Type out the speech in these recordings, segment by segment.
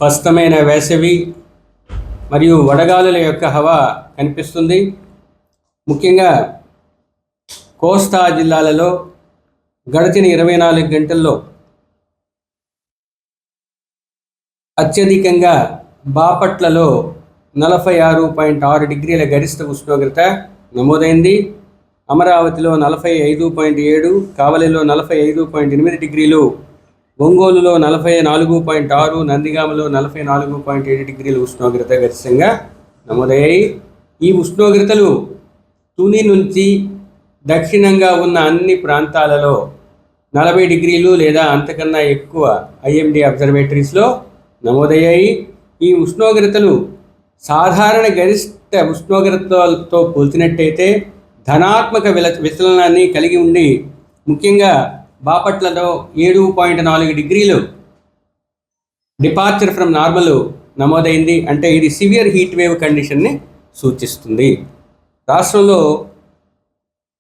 స్పష్టమైన వేసవి మరియు వడగాలుల యొక్క హవా కనిపిస్తుంది. ముఖ్యంగా కోస్తా జిల్లాలలో గడిచిన 24 గంటల్లో అత్యధికంగా బాపట్లలో 46.6 డిగ్రీల గరిష్ట ఉష్ణోగ్రత నమోదైంది. అమరావతిలో 45.7, కావలిలో 45.8 డిగ్రీలు, ఒంగోలులో 44.6, నందిగామలో 44.7 డిగ్రీల ఉష్ణోగ్రత గరిష్టంగా నమోదయ్యాయి. ఈ ఉష్ణోగ్రతలు తుని నుంచి దక్షిణంగా ఉన్న అన్ని ప్రాంతాలలో 40 డిగ్రీలు లేదా అంతకన్నా ఎక్కువ ఐఎండీ అబ్జర్వేటరీస్లో నమోదయ్యాయి. ఈ ఉష్ణోగ్రతలు సాధారణ గరిష్ట ఉష్ణోగ్రతలతో పోల్చినట్టయితే ధనాత్మక విచలనాన్ని కలిగి ఉండి ముఖ్యంగా బాపట్లలో 7.4 డిగ్రీలు డిపార్చర్ ఫ్రమ్ నార్మల్ నమోదైంది. అంటే ఇది సివియర్ హీట్ వేవ్ కండిషన్ని సూచిస్తుంది. రాష్ట్రంలో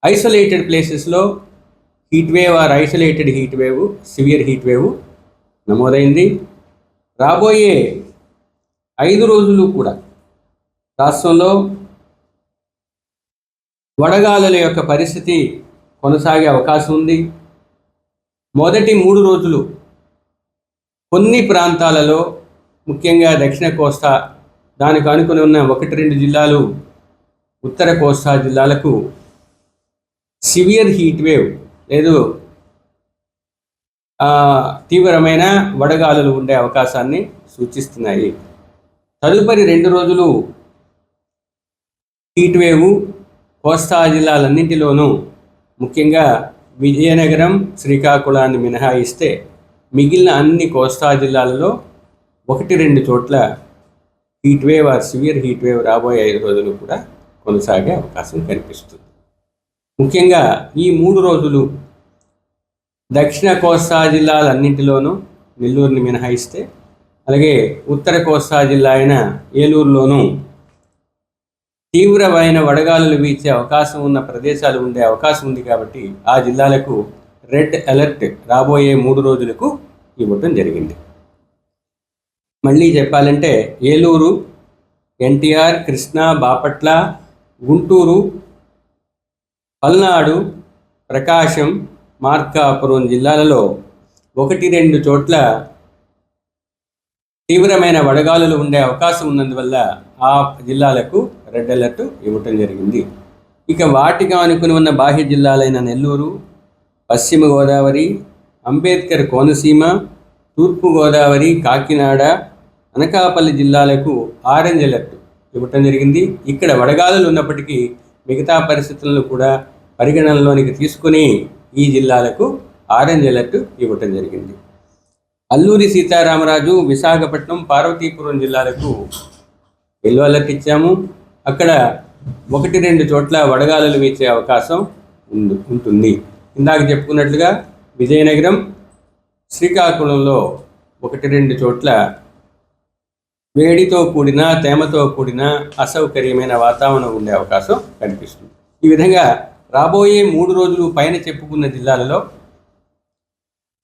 ఐసోలేటెడ్ ప్లేసెస్లో heat wave or isolated heat wave, severe heat wave నమోదైంది. రాబోయే 5 రోజులు కూడా రాష్ట్రంలో వడగాలుల యొక్క పరిస్థితి కొనసాగే అవకాశం ఉంది. మొదటి 3 రోజులు కొన్ని ప్రాంతాలలో ముఖ్యంగా దక్షిణ కోస్తా, దానికి ఆనుకుని ఉన్న 1-2 జిల్లాలు, ఉత్తర కోస్తా జిల్లాలకు సివియర్ హీట్ వేవ్ లేదు తీవ్రమైన వడగాలులు ఉండే అవకాశాన్ని సూచిస్తున్నాయి. తదుపరి 2 రోజులు హీట్ వేవ్ కోస్తా జిల్లాలన్నింటిలోనూ ముఖ్యంగా విజయనగరం, శ్రీకాకుళాన్ని మినహాయిస్తే మిగిలిన అన్ని కోస్తా జిల్లాలలో 1-2 చోట్ల heat wave or severe heat wave రాబోయే 5 రోజులు కూడా కొనసాగే అవకాశం కనిపిస్తుంది. ముఖ్యంగా ఈ 3 రోజులు దక్షిణ కోస్తా జిల్లాలన్నింటిలోనూ, నెల్లూరుని మినహాయిస్తే, అలాగే ఉత్తర కోస్తా జిల్లా అయిన ఏలూరులోనూ తీవ్రమైన వడగాలులు వీచే అవకాశం ఉన్న ప్రదేశాలు ఉండే అవకాశం ఉంది. కాబట్టి ఆ జిల్లాలకు రెడ్ అలర్ట్ రాబోయే 3 రోజులకు ఇవ్వటం జరిగింది. మళ్ళీ చెప్పాలంటే ఏలూరు, ఎన్టీఆర్, కృష్ణా, బాపట్ల, గుంటూరు, పల్నాడు, ప్రకాశం, మార్కాపురం జిల్లాలలో 1-2 చోట్ల తీవ్రమైన వడగాలులు ఉండే అవకాశం ఉన్నందువల్ల ఆ జిల్లాలకు రెడ్ అలర్ట్ ఇవ్వటం జరిగింది. ఇక వాటికి ఆనుకుని ఉన్న బాహ్య జిల్లాలైన నెల్లూరు, పశ్చిమ గోదావరి, అంబేద్కర్ కోనసీమ, తూర్పు గోదావరి, కాకినాడ, అనకాపల్లి జిల్లాలకు ఆరెంజ్ అలర్ట్ ఇవ్వటం జరిగింది. ఇక్కడ వడగాలులు ఉన్నప్పటికీ మిగతా పరిస్థితులను కూడా పరిగణనలోనికి తీసుకుని ఈ జిల్లాలకు ఆరెంజ్ అలర్ట్ ఇవ్వటం జరిగింది. అల్లూరి సీతారామరాజు, విశాఖపట్నం, పార్వతీపురం జిల్లాలకు ఎల్లో అలర్ట్ ఇచ్చాము. అక్కడ 1-2 చోట్ల వడగాలులు వీచే అవకాశం ఉంటుంది. ఇందాక చెప్పుకున్నట్లుగా విజయనగరం, శ్రీకాకుళంలో 1-2 చోట్ల వేడితో కూడిన, తేమతో కూడిన అసౌకర్యమైన వాతావరణం ఉండే అవకాశం కనిపిస్తుంది. ఈ విధంగా రాబోయే 3 రోజులు పైన చెప్పుకున్న జిల్లాలలో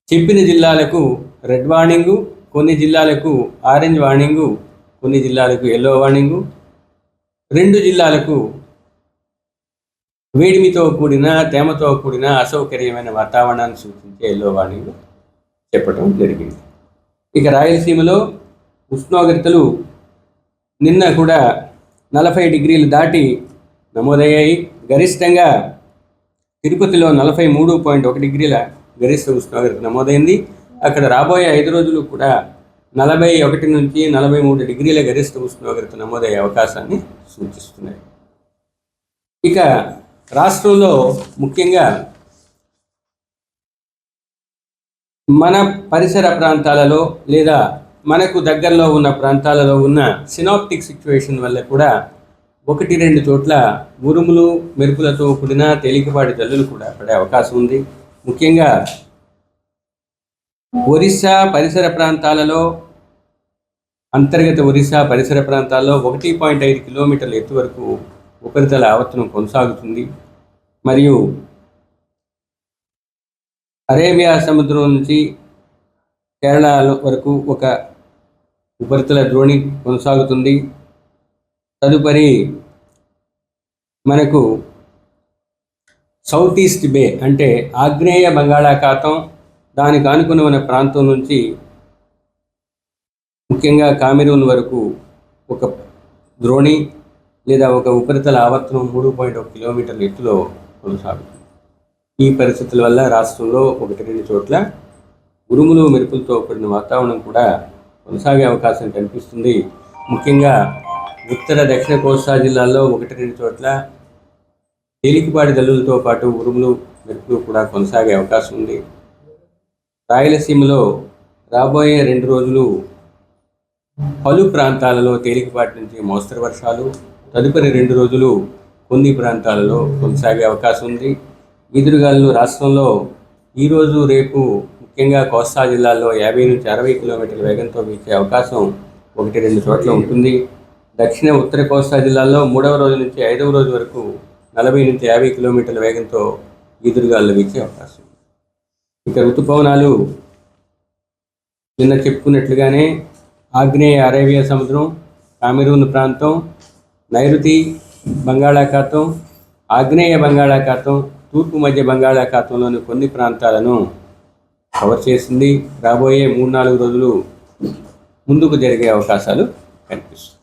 చెప్పిన జిల్లాలకు రెడ్ వార్నింగు, కొన్ని జిల్లాలకు ఆరెంజ్ వార్నింగు, కొన్ని జిల్లాలకు ఎల్లో వార్నింగు, 2 జిల్లాలకు వేడిమితో కూడిన, తేమతో కూడిన అసౌకర్యమైన వాతావరణాన్ని సూచించే ఎల్లో వార్నింగ్ చెప్పడం జరిగింది. ఇక రాయలసీమలో ఉష్ణోగ్రతలు నిన్న కూడా 40 డిగ్రీలు దాటి నమోదయ్యాయి. గరిష్టంగా తిరుపతిలో 43.1 డిగ్రీల గరిష్ట ఉష్ణోగ్రత నమోదైంది. అక్కడ రాబోయే 5 రోజులు కూడా 41 నుంచి 43 డిగ్రీల గరిష్ట ఉష్ణోగ్రత నమోదయ్యే అవకాశాన్ని సూచిస్తున్నాయి. ఇక రాష్ట్రంలో ముఖ్యంగా మన పరిసర ప్రాంతాలలో లేదా మనకు దగ్గరలో ఉన్న ప్రాంతాలలో ఉన్న సినాప్టిక్ సిచ్యువేషన్ వల్ల కూడా 1-2 చోట్ల ఉరుములు, మెరుపులతో కూడిన తేలికపాటి జల్లులు కూడా పడే అవకాశం ఉంది. ముఖ్యంగా ఒరిస్సా పరిసర ప్రాంతాలలో, అంతర్గత ఒరిస్సా పరిసర ప్రాంతాల్లో 1.5 కిలోమీటర్ల ఎత్తు వరకు ఉపరితల ఆవర్తనం కొనసాగుతుంది. మరియు అరేబియా సముద్రం నుంచి కేరళ వరకు ఒక ఉపరితల ద్రోణి కొనసాగుతుంది. తదుపరి మనకు సౌత్ ఈస్ట్ బే అంటే ఆగ్నేయ బంగాళాఖాతం, దానికి ఆనుకుని ఉన్న ప్రాంతం నుంచి ముఖ్యంగా కామెరూన్ వరకు ఒక ద్రోణి లేదా ఒక ఉపరితల ఆవర్తనం 3.1 కిలోమీటర్ల ఎత్తులో కొనసాగుతుంది. ఈ పరిస్థితుల వల్ల రాష్ట్రంలో 1-2 చోట్ల ఉరుములు మెరుపులతో కూడిన వాతావరణం కూడా కొనసాగే అవకాశం కనిపిస్తుంది. ముఖ్యంగా ఉత్తర దక్షిణ కోస్తా జిల్లాల్లో 1-2 చోట్ల తేలికపాటి జల్లులతో పాటు ఉరుములు మెరుపులు కూడా కొనసాగే అవకాశం ఉంది. రాయలసీమలో రాబోయే 2 రోజులు పలు ప్రాంతాలలో తేలికపాటి నుంచి మోస్తరు వర్షాలు, తదుపరి 2 రోజులు కొన్ని ప్రాంతాలలో కొనసాగే అవకాశం ఉంది. ఈదురుగాలులు రాష్ట్రంలో ఈరోజు రేపు ముఖ్యంగా కోస్తా జిల్లాల్లో 50-60 కిలోమీటర్ల వేగంతో వీచే అవకాశం 1-2 చోట్ల ఉంటుంది. దక్షిణ ఉత్తర కోస్తా జిల్లాల్లో 3వ రోజు నుంచి 5వ రోజు వరకు 40-50 కిలోమీటర్ల వేగంతో ఈదురుగాలులు వీచే అవకాశం. ఇక ఋతుపవనాలు నిన్న చెప్పుకున్నట్లుగానే ఆగ్నేయ అరేబియా సముద్రం, కామెరూన్ ప్రాంతం, నైరుతి బంగాళాఖాతం, ఆగ్నేయ బంగాళాఖాతం, తూర్పు మధ్య బంగాళాఖాతంలోని కొన్ని ప్రాంతాలను కవర్ చేసింది. రాబోయే 3-4 రోజులు ముందుకు జరిగే అవకాశాలు కనిపిస్తుంది.